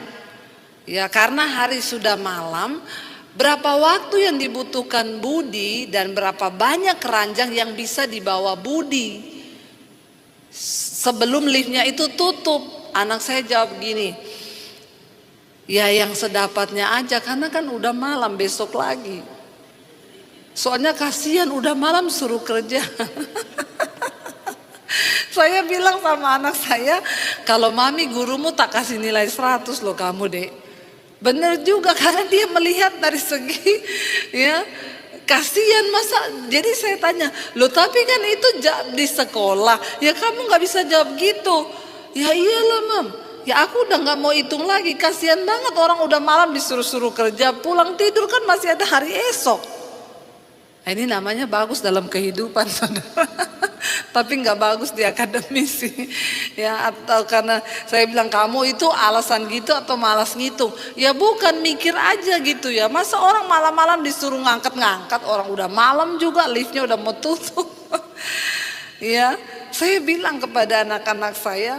A: Ya, karena hari sudah malam, berapa waktu yang dibutuhkan Budi dan berapa banyak keranjang yang bisa dibawa Budi sebelum liftnya itu tutup. Anak saya jawab gini, ya yang sedapatnya aja, karena kan udah malam besok lagi. Soalnya kasihan udah malam suruh kerja. Saya bilang sama anak saya, kalau mami gurumu tak kasih nilai 100 loh kamu dek. Bener juga, karena dia melihat dari segi ya kasihan masa. Jadi saya tanya, loh tapi kan itu di sekolah, ya kamu nggak bisa jawab gitu. Ya iyalah mam, ya aku udah nggak mau hitung lagi, kasihan banget orang udah malam disuruh-suruh kerja, pulang tidur kan masih ada hari esok. Nah, ini namanya bagus dalam kehidupan saudara. Tapi nggak bagus di akademisi ya. Atau karena saya bilang kamu itu alasan gitu atau malas ngitung, ya bukan, mikir aja gitu ya. Masa orang malam-malam disuruh ngangkat-ngangkat, orang udah malam juga liftnya udah mau tutup. Ya, saya bilang kepada anak-anak saya,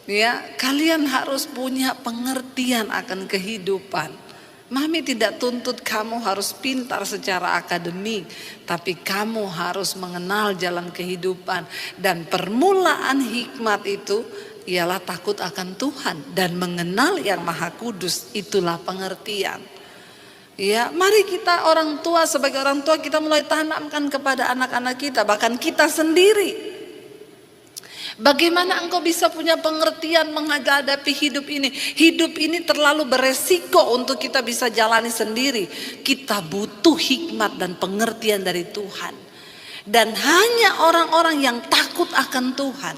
A: ya kalian harus punya pengertian akan kehidupan. Mami tidak tuntut kamu harus pintar secara akademik, tapi kamu harus mengenal jalan kehidupan. Dan permulaan hikmat itu ialah takut akan Tuhan dan mengenal yang Maha Kudus. Itulah pengertian. Ya, mari kita orang tua, sebagai orang tua kita mulai tanamkan kepada anak-anak kita, bahkan kita sendiri. Bagaimana engkau bisa punya pengertian menghadapi hidup ini? Hidup ini terlalu beresiko untuk kita bisa jalani sendiri. Kita butuh hikmat dan pengertian dari Tuhan. Dan hanya orang-orang yang takut akan Tuhan,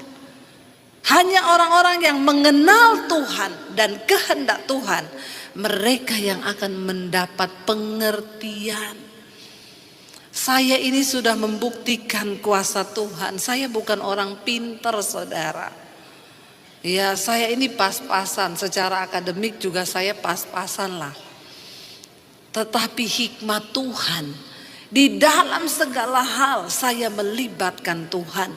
A: hanya orang-orang yang mengenal Tuhan dan kehendak Tuhan, mereka yang akan mendapat pengertian. Saya ini sudah membuktikan kuasa Tuhan. Saya bukan orang pinter saudara. Ya, saya ini pas-pasan, secara akademik juga saya pas-pasan lah. Tetapi hikmat Tuhan, di dalam segala hal saya melibatkan Tuhan.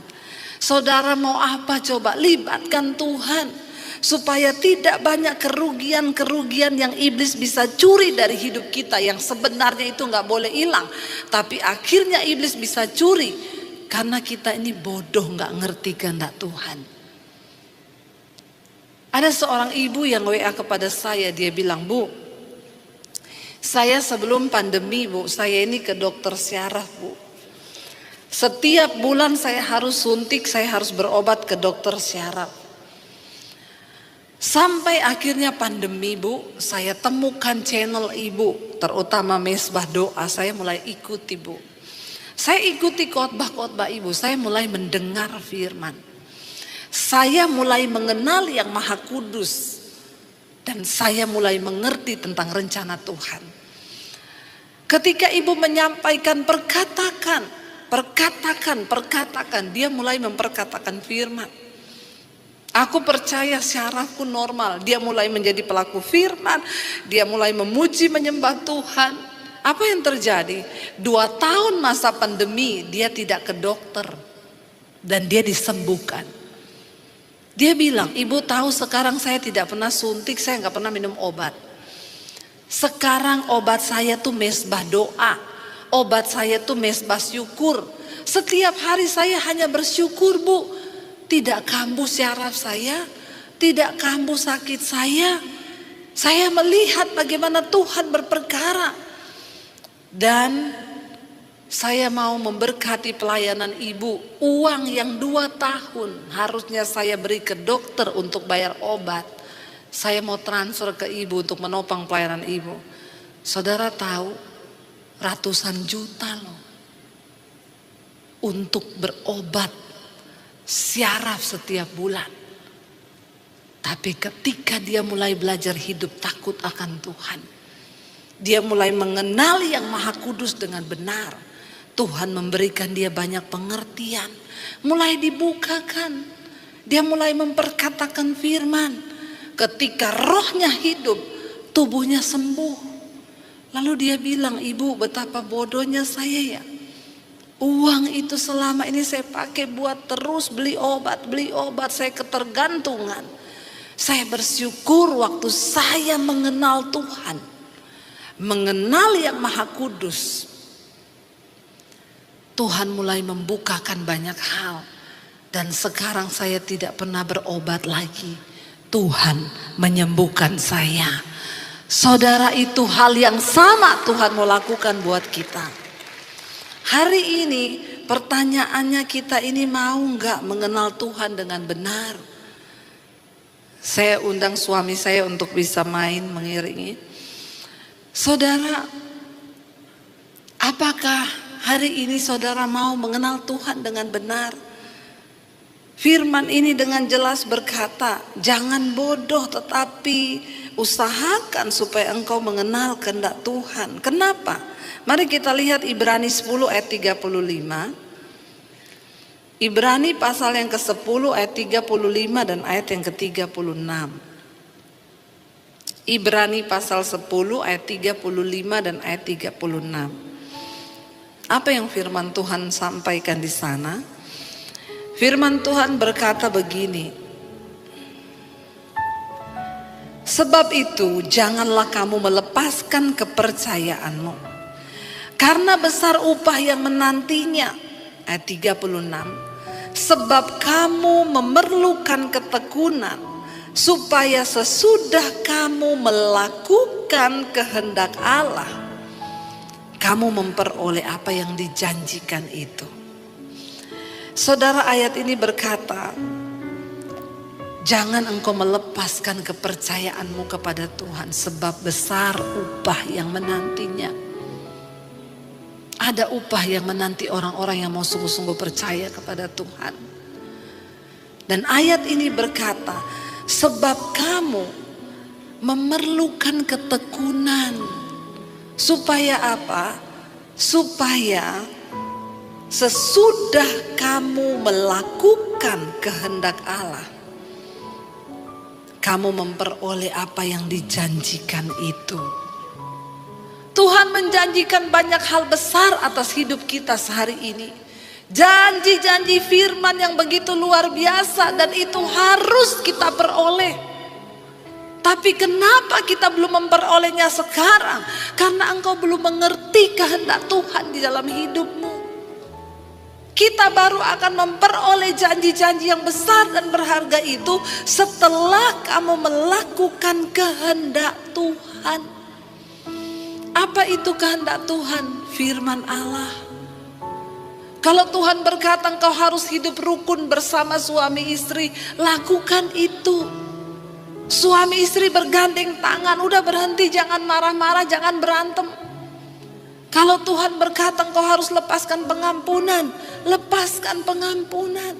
A: Saudara mau apa coba? Libatkan Tuhan. Supaya tidak banyak kerugian-kerugian yang iblis bisa curi dari hidup kita, yang sebenarnya itu gak boleh hilang, tapi akhirnya iblis bisa curi karena kita ini bodoh, gak ngerti kehendak Tuhan. Ada seorang ibu yang WA kepada saya, dia bilang, Bu, saya sebelum pandemi Bu, saya ini ke dokter syaraf Bu. Setiap bulan saya harus suntik, saya harus berobat ke dokter syaraf. Sampai akhirnya pandemi Bu, saya temukan channel Ibu, terutama Mesbah Doa, saya mulai ikuti Bu. Saya ikuti khotbah-khotbah Ibu, saya mulai mendengar firman. Saya mulai mengenal yang Maha Kudus. Dan saya mulai mengerti tentang rencana Tuhan. Ketika Ibu menyampaikan perkatakan, dia mulai memperkatakan firman. Aku percaya syarafku normal. Dia mulai menjadi pelaku firman. Dia mulai memuji menyembah Tuhan. Apa yang terjadi? 2 tahun masa pandemi dia tidak ke dokter. Dan dia disembuhkan. Dia bilang, Ibu tahu sekarang saya tidak pernah suntik, saya gak pernah minum obat. Sekarang obat saya tuh mesbah doa. Obat saya tuh mesbah syukur. Setiap hari saya hanya bersyukur Bu. Tidak kambuh syaraf saya, tidak kambuh sakit saya. Saya melihat bagaimana Tuhan berperkara. Dan saya mau memberkati pelayanan Ibu. Uang yang 2 tahun harusnya saya beri ke dokter untuk bayar obat, saya mau transfer ke Ibu untuk menopang pelayanan Ibu. Saudara tahu, ratusan juta loh untuk berobat syaraf setiap bulan. Tapi ketika dia mulai belajar hidup takut akan Tuhan, dia mulai mengenal yang Maha Kudus dengan benar, Tuhan memberikan dia banyak pengertian. Mulai dibukakan, dia mulai memperkatakan firman. Ketika rohnya hidup, tubuhnya sembuh. Lalu dia bilang, ibu betapa bodohnya saya ya. Uang itu selama ini saya pakai buat terus beli obat, saya ketergantungan. Saya bersyukur waktu saya mengenal Tuhan, mengenal yang Maha Kudus. Tuhan mulai membukakan banyak hal. Dan sekarang saya tidak pernah berobat lagi. Tuhan menyembuhkan saya. Saudara, itu hal yang sama Tuhan mau lakukan buat kita. Hari ini pertanyaannya, kita ini mau nggak mengenal Tuhan dengan benar? Saya undang suami saya untuk bisa main mengiringi. Saudara, apakah hari ini saudara mau mengenal Tuhan dengan benar? Firman ini dengan jelas berkata, jangan bodoh tetapi usahakan supaya engkau mengenal kehendak Tuhan. Kenapa? Mari kita lihat Ibrani 10 ayat 35. Ibrani pasal yang ke-10 ayat 35 dan ayat yang ke-36. Ibrani pasal 10 ayat 35 dan ayat 36. Apa yang firman Tuhan sampaikan di sana? Firman Tuhan berkata begini. Sebab itu janganlah kamu melepaskan kepercayaanmu, karena besar upah yang menantinya. Ayat 36. Sebab kamu memerlukan ketekunan, supaya sesudah kamu melakukan kehendak Allah, kamu memperoleh apa yang dijanjikan itu. Saudara, ayat ini berkata, jangan engkau melepaskan kepercayaanmu kepada Tuhan, sebab besar upah yang menantinya. Ada upah yang menanti orang-orang yang mau sungguh-sungguh percaya kepada Tuhan. Dan ayat ini berkata, sebab kamu memerlukan ketekunan. Supaya apa? Supaya sesudah kamu melakukan kehendak Allah, kamu memperoleh apa yang dijanjikan itu. Tuhan menjanjikan banyak hal besar atas hidup kita sehari ini. Janji-janji firman yang begitu luar biasa, dan itu harus kita peroleh. Tapi kenapa kita belum memperolehnya sekarang? Karena engkau belum mengerti kehendak Tuhan di dalam hidupmu. Kita baru akan memperoleh janji-janji yang besar dan berharga itu setelah kamu melakukan kehendak Tuhan. Apa itu kehendak Tuhan? Firman Allah. Kalau Tuhan berkata engkau harus hidup rukun bersama suami istri, lakukan itu. Suami istri bergandeng tangan, udah berhenti, jangan marah-marah, jangan berantem. Kalau Tuhan berkata engkau harus lepaskan pengampunan, lepaskan pengampunan.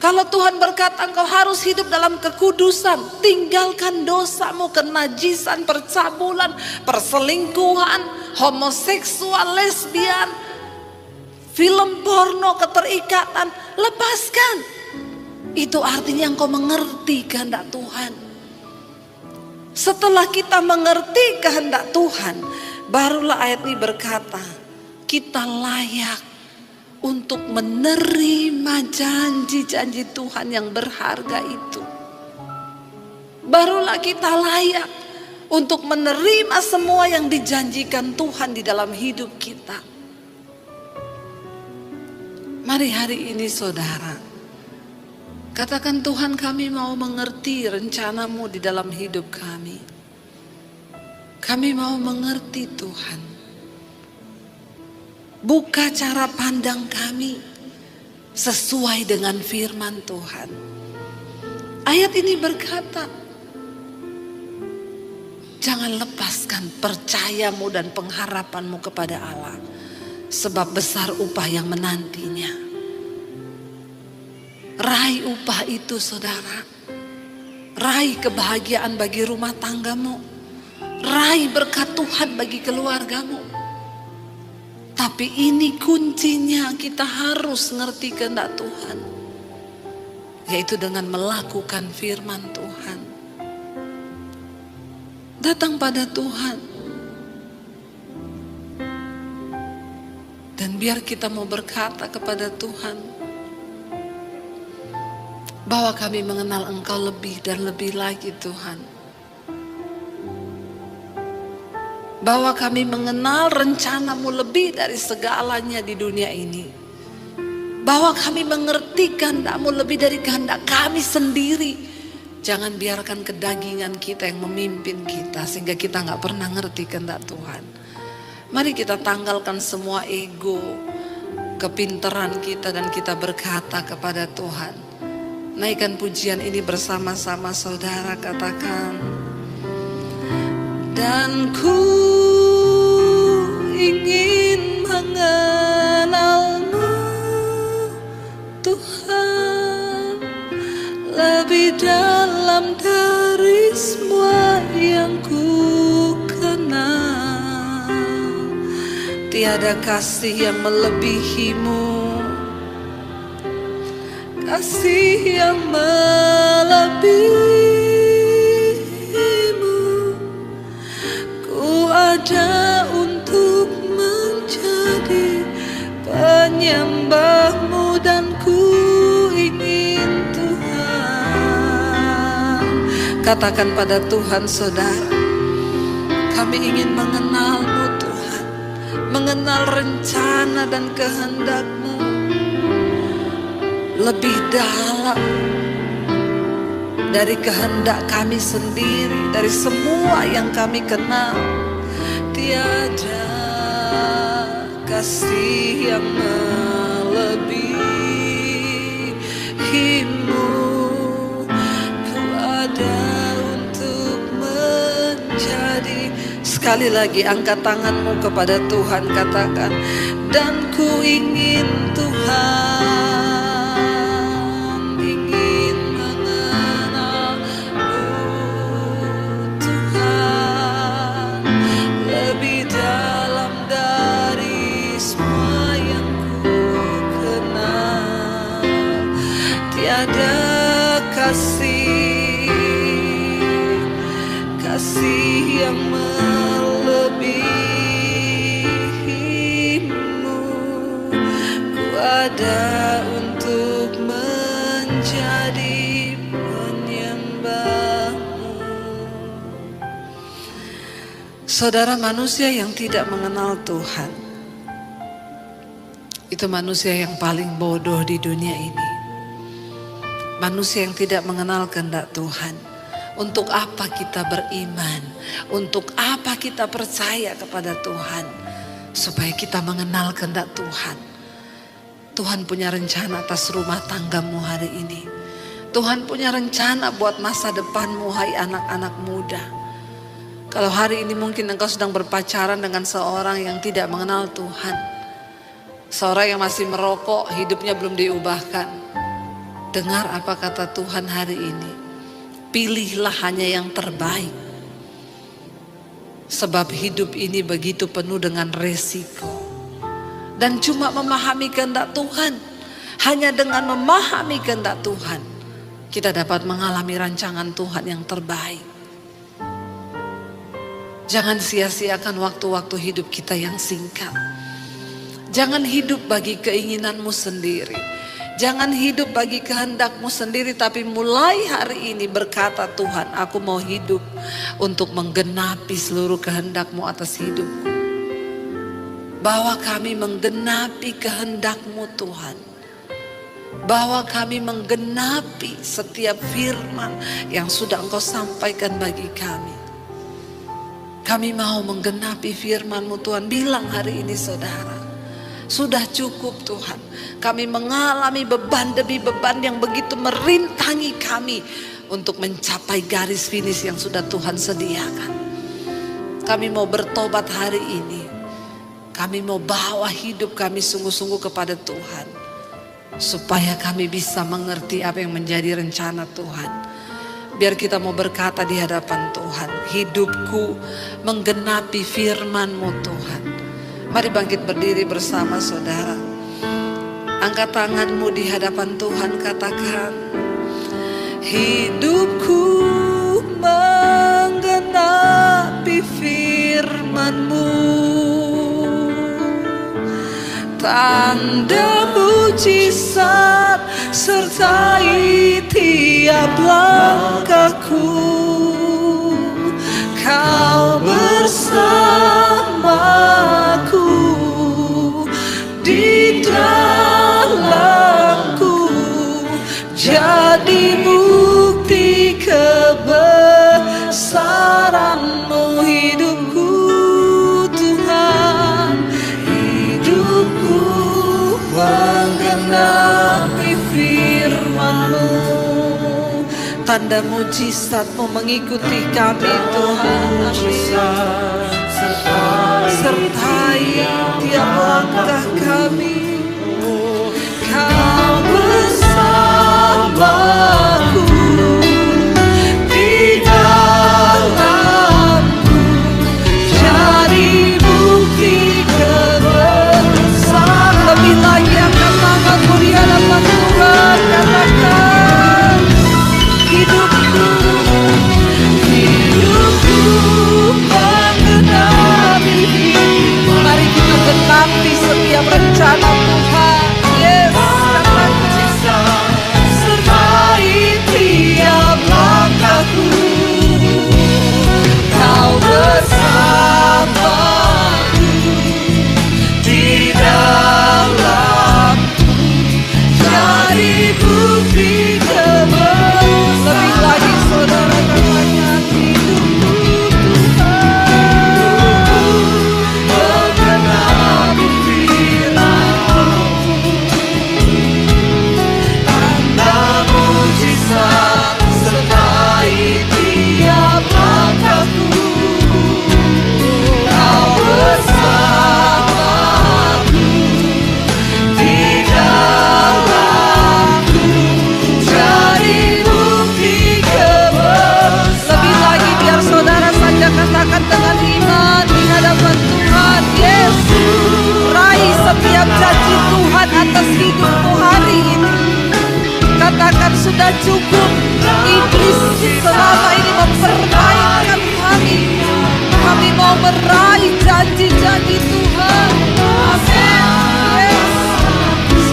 A: Kalau Tuhan berkata engkau harus hidup dalam kekudusan, tinggalkan dosamu, kenajisan, percabulan, perselingkuhan, homoseksual, lesbian, film porno, keterikatan, lepaskan. Itu artinya engkau mengerti kehendak Tuhan. Setelah kita mengerti kehendak Tuhan, barulah ayat ini berkata, kita layak untuk menerima janji-janji Tuhan yang berharga itu. Barulah kita layak untuk menerima semua yang dijanjikan Tuhan di dalam hidup kita. Mari hari ini saudara, katakan, Tuhan, kami mau mengerti rencanamu di dalam hidup kami. Kami mau mengerti Tuhan. Buka cara pandang kami sesuai dengan firman Tuhan. Ayat ini berkata, jangan lepaskan percayamu dan pengharapanmu kepada Allah, sebab besar upah yang menantinya. Raih upah itu saudara. Raih kebahagiaan bagi rumah tanggamu. Raih berkat Tuhan bagi keluargamu. Tapi ini kuncinya, kita harus ngerti kehendak Tuhan, yaitu dengan melakukan firman Tuhan. Datang pada Tuhan. Dan biar kita mau berkata kepada Tuhan bahwa kami mengenal Engkau lebih dan lebih lagi Tuhan. Bahwa kami mengenal rencana-Mu lebih dari segalanya di dunia ini. Bahwa kami mengerti kehendak-Mu lebih dari kehendak kami sendiri. Jangan biarkan kedagingan kita yang memimpin kita sehingga kita gak pernah ngerti kehendak Tuhan. Mari kita tanggalkan semua ego, kepintaran kita dan kita berkata kepada Tuhan. Naikkan pujian ini bersama-sama saudara, katakan. Dan ku ingin mengenal-Mu Tuhan lebih dalam dari semua yang ku kenal. Tiada kasih yang melebihi-Mu, kasih yang melebihi-Mu. Ku ada untuk menjadi penyembah-Mu dan ku ingin Tuhan. Katakan pada Tuhan saudara, kami ingin mengenal-Mu Tuhan, mengenal rencana dan kehendak-Mu lebih dalam dari kehendak kami sendiri, dari semua yang kami kenal. Tiada kasih yang melebihi-Mu. Ku ada untuk menjadi. Sekali lagi angkat tanganmu kepada Tuhan, katakan, dan ku ingin Tuhan, ingin mengenal-Mu Tuhan lebih dalam dari semua yang ku kenal. Tiada kasih yang melebihi-Mu. Ku ada untuk menjadi penyembah-Mu. Saudara, manusia yang tidak mengenal Tuhan itu manusia yang paling bodoh di dunia ini. Manusia yang tidak mengenal kehendak Tuhan. Untuk apa kita beriman? Untuk apa kita percaya kepada Tuhan? Supaya kita mengenal kehendak Tuhan. Tuhan punya rencana atas rumah tanggamu hari ini. Tuhan punya rencana buat masa depanmu, hai anak-anak muda. Kalau hari ini mungkin engkau sedang berpacaran dengan seorang yang tidak mengenal Tuhan. Seorang yang masih merokok, hidupnya belum diubahkan. Dengar apa kata Tuhan hari ini. Pilihlah hanya yang terbaik. Sebab hidup ini begitu penuh dengan resiko. Dan cuma memahami kehendak Tuhan. Hanya dengan memahami kehendak Tuhan, kita dapat mengalami rancangan Tuhan yang terbaik. Jangan sia-siakan waktu-waktu hidup kita yang singkat. Jangan hidup bagi keinginanmu sendiri. Jangan hidup bagi kehendakmu sendiri, tapi mulai hari ini berkata, Tuhan, aku mau hidup untuk menggenapi seluruh kehendak-Mu atas hidupku. Bahwa kami menggenapi kehendak-Mu Tuhan. Bahwa kami menggenapi setiap firman yang sudah Engkau sampaikan bagi kami. Kami mau menggenapi firman-Mu Tuhan. Bilang hari ini saudara, sudah cukup Tuhan. Kami mengalami beban demi beban yang begitu merintangi kami untuk mencapai garis finish yang sudah Tuhan sediakan. Kami mau bertobat hari ini. Kami mau bawa hidup kami sungguh-sungguh kepada Tuhan. Supaya kami bisa mengerti apa yang menjadi rencana Tuhan. Biar kita mau berkata di hadapan Tuhan, hidupku menggenapi firman-Mu Tuhan. Mari bangkit berdiri bersama saudara. Angkat tanganmu di hadapan Tuhan, katakan, hidupku menggenapi Tanda mujizat sertai tiap langkahku. Kau bersamaku di dalamku, jadi bukti kebesaran-Mu hidupku Tuhan. Hidupku menggenapi firman-Mu. Tanda mujizat-Mu mengikuti kami Tuhan. Sertai tiap langkah kami. Kau bersamaku di dalamku, jadi bukti kebesaran. Lebih lagi angkat tanganmu di hadapan Tuhan, katakan hidupku menggenapi. Mari kita genapi setiap rencana Tuhan. Yes, katakan sertai tiap langkahku. Kau bersamaku di dalamku, jadi bukti kebesaran. Lebih lagi saudara katakan hidupku Tuhan menggenapi firman-Mu. Tanda mujizat sertai tiap langkahku. Kau bersamaku di dalamku, jadi bukti kebesaran. Lebih lagi biar saudara saja katakan dengan iman di hadapan Tuhan. Yesus, raih setiap janji Tuhan atas hidupmu hari ini. Katakan sudah cukup iblis selama ini mempermainkan kami. Kami mau meraih janji-janji Tuhan. Amin. Yes.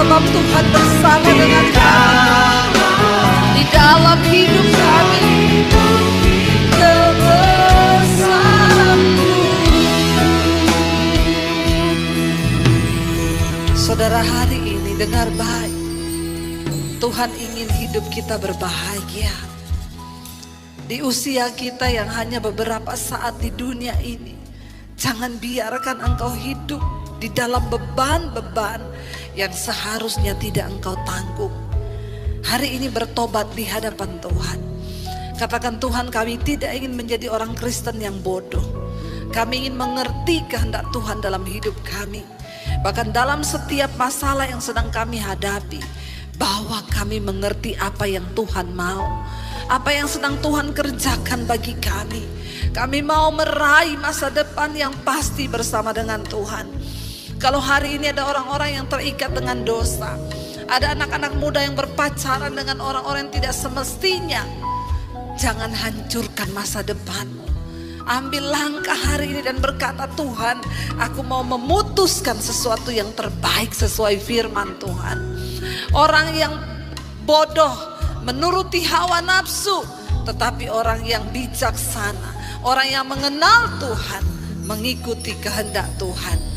A: Sebab Tuhan bersama dengan kami di dalam hidup kami. Kebesaran-Mu. Saudara, hari ini dengar baik. Tuhan ingin hidup kita berbahagia. Di usia kita yang hanya beberapa saat di dunia ini, jangan biarkan engkau hidup di dalam beban-beban yang seharusnya tidak engkau tanggung. Hari ini bertobat di hadapan Tuhan. Katakan, Tuhan, kami tidak ingin menjadi orang Kristen yang bodoh. Kami ingin mengerti kehendak Tuhan dalam hidup kami. Bahkan dalam setiap masalah yang sedang kami hadapi, bahwa kami mengerti apa yang Tuhan mau, apa yang sedang Tuhan kerjakan bagi kami. Kami mau meraih masa depan yang pasti bersama dengan Tuhan. Kalau hari ini ada orang-orang yang terikat dengan dosa, ada anak-anak muda yang berpacaran dengan orang-orang yang tidak semestinya, jangan hancurkan masa depanmu. Ambil langkah hari ini dan berkata, Tuhan, aku mau memutuskan sesuatu yang terbaik sesuai firman Tuhan. Orang yang bodoh menuruti hawa nafsu, tetapi orang yang bijaksana, orang yang mengenal Tuhan, mengikuti kehendak Tuhan.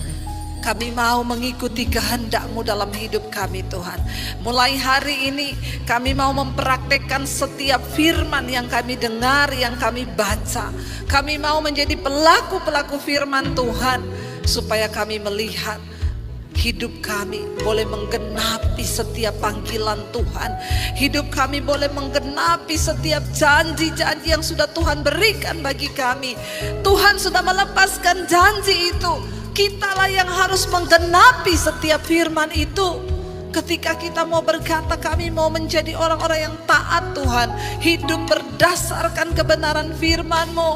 A: Kami mau mengikuti kehendak-Mu dalam hidup kami Tuhan. Mulai hari ini kami mau mempraktekkan setiap firman yang kami dengar, yang kami baca. Kami mau menjadi pelaku-pelaku firman Tuhan, supaya kami melihat hidup kami boleh menggenapi setiap panggilan Tuhan. Hidup kami boleh menggenapi setiap janji-janji yang sudah Tuhan berikan bagi kami. Tuhan sudah melepaskan janji itu. Kitalah yang harus menggenapi setiap firman itu. Ketika kita mau berkata kami mau menjadi orang-orang yang taat Tuhan, hidup berdasarkan kebenaran firman-Mu.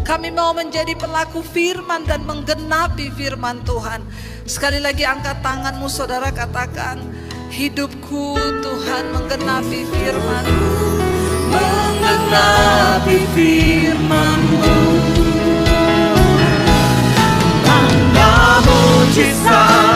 A: Kami mau menjadi pelaku firman dan menggenapi firman Tuhan. Sekali lagi angkat tanganmu saudara, katakan, hidupku Tuhan menggenapi firman-Mu. Menggenapi firman-Mu. Tanda mujizat